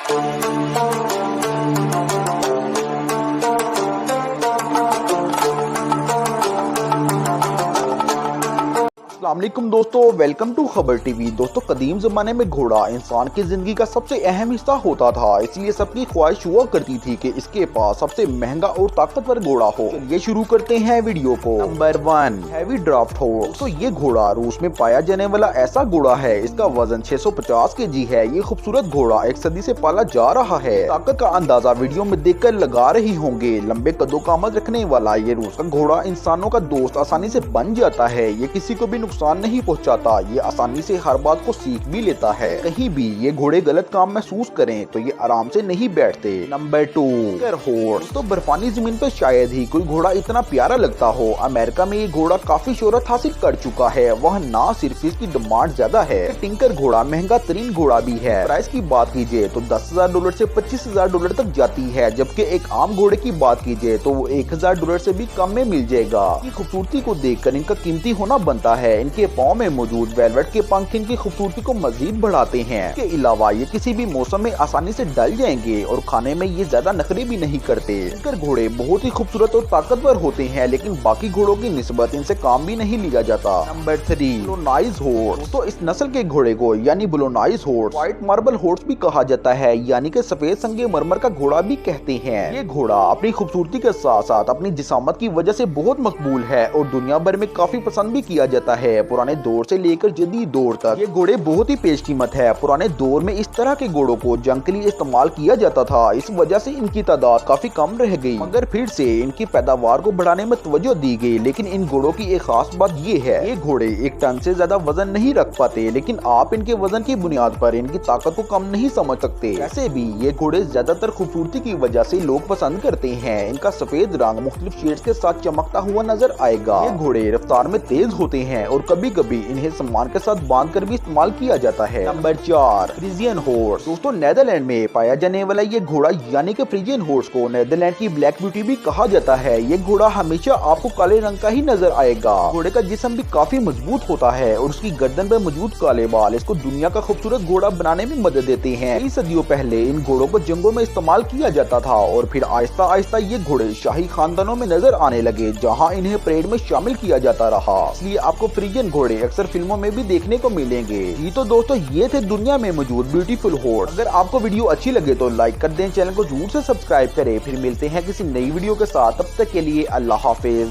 अस्सलामुअलैकुम दोस्तों, welcome to खबर टीवी। दोस्तों, कदीम जमाने में घोड़ा इंसान की जिंदगी का सबसे अहम हिस्सा होता था, इसलिए सबकी ख्वाहिश हुआ करती थी कि इसके पास सबसे महंगा और ताकतवर घोड़ा हो। चलिए शुरू करते हैं वीडियो को। Number 1, heavy draft horse. तो ये घोड़ा रूस में पाया जाने वाला ऐसा घोड़ा है, इसका वजन 650 केजी है। ये खूबसूरत घोड़ा एक सदी से पाला जा रहा है। ताकत का अंदाजा वीडियो में देखकर लगा रही होंगे। लंबे कदोकामत रखने वाला ये रूस का घोड़ा इंसानों का दोस्त आसानी से बन जाता है। ये किसी को भी नुकसान नहीं पहुंचाता। ये आसानी से हर बात को सीख भी लेता है। कहीं भी ये घोड़े गलत काम महसूस करें तो ये आराम से नहीं बैठते। Number 2, horse. तो बर्फानी जमीन पर शायद ही कोई घोड़ा इतना प्यारा लगता हो। अमेरिका में ये घोड़ा काफी शोहरत हासिल कर चुका है। वह ना सिर्फ इसकी डिमांड ज्यादा है, टिंकर घोड़ा महंगा तरीन घोड़ा भी है। प्राइस की बात कीजिए तो $10,000 से $25,000 तक जाती है, जबकि एक आम घोड़े की बात कीजिए तो वो $1,000 से भी कम में मिल जाएगा। खूबसूरती को देखकर इनका कीमती होना बनता है। इनके पाँव में मौजूद वेलवेट के पंख इनकी खूबसूरती को मजीद बढ़ाते हैं। इसके अलावा ये किसी भी मौसम में आसानी से डल जाएंगे और खाने में ये ज्यादा नखरे भी नहीं करते। टिंकर घोड़े बहुत ही खूबसूरत और ताकतवर होते हैं, लेकिन बाकी घोड़ों की निस्बत इनसे काम भी नहीं लिया जाता। Number 3, Boulonnais horse. तो इस नस्ल के घोड़े को यानी Boulonnais horse white marble horse भी कहा जाता है, यानी कि सफेद संगमरमर का घोड़ा भी कहते हैं। ये घोड़ा अपनी खूबसूरती के साथ साथ अपनी जिसामत की वजह से बहुत मकबूल है और दुनिया भर में काफी पसंद भी किया जाता है। पुराने दौर से लेकर जदीद दौर तक ये घोड़े बहुत ही पेश कीमत है। पुराने दौर में इस तरह के घोड़ों को जंग के लिए इस्तेमाल किया जाता था, इस वजह से इनकी तादाद काफी कम रह गई, मगर फिर से इनकी पैदावार को बढ़ाने में तवज्जो दी गई। लेकिन इन घोड़ों की एक खास बात ये है, ये घोड़े 1 टन से ज्यादा वजन नहीं रख पाते, लेकिन आप इनके वजन की बुनियाद पर इनकी ताकत को कम नहीं समझ सकते। वैसे भी ये घोड़े ज्यादातर खूबसूरती की वजह से लोग पसंद करते हैं। इनका सफेद रंग मुख्तलिफ शेड्स के साथ चमकता हुआ नजर आएगा। ये घोड़े रफ्तार में तेज होते हैं और कभी कभी इन्हें सामान के साथ बांध कर भी इस्तेमाल किया जाता है। Number 4, Friesian horse. दोस्तों, नेदरलैंड में पाया जाने वाला ये घोड़ा यानी कि फ्रीजियन हॉर्स को नेदरलैंड की ब्लैक ब्यूटी भी कहा जाता है। ये घोड़ा हमेशा आपको काले रंग का ही नजर आएगा। घोड़े का जिस्म भी काफी मजबूत होता है और उसकी गर्दन पर मौजूद काले बाल इसको दुनिया का खूबसूरत घोड़ा बनाने में मदद देते हैं। कई सदियों पहले इन घोड़ों को जंगों में इस्तेमाल किया जाता था और फिर आहिस्ता आहिस्ता ये घोड़े शाही खानदानों में नजर आने लगे, जहाँ इन्हें परेड में शामिल किया जाता रहा। इसलिए आपको फ्रीजियन घोड़े अक्सर फिल्मों में भी देखने को मिलेंगे। जी तो दोस्तों, ये थे दुनिया में मौजूद ब्यूटीफुल हॉर्स। अगर आपको वीडियो अच्छी लगे तो लाइक कर दें, चैनल को जरूर से सब्सक्राइब करें। फिर मिलते हैं किसी नई वीडियो के साथ, तब तक के लिए अल्लाह हाफिज।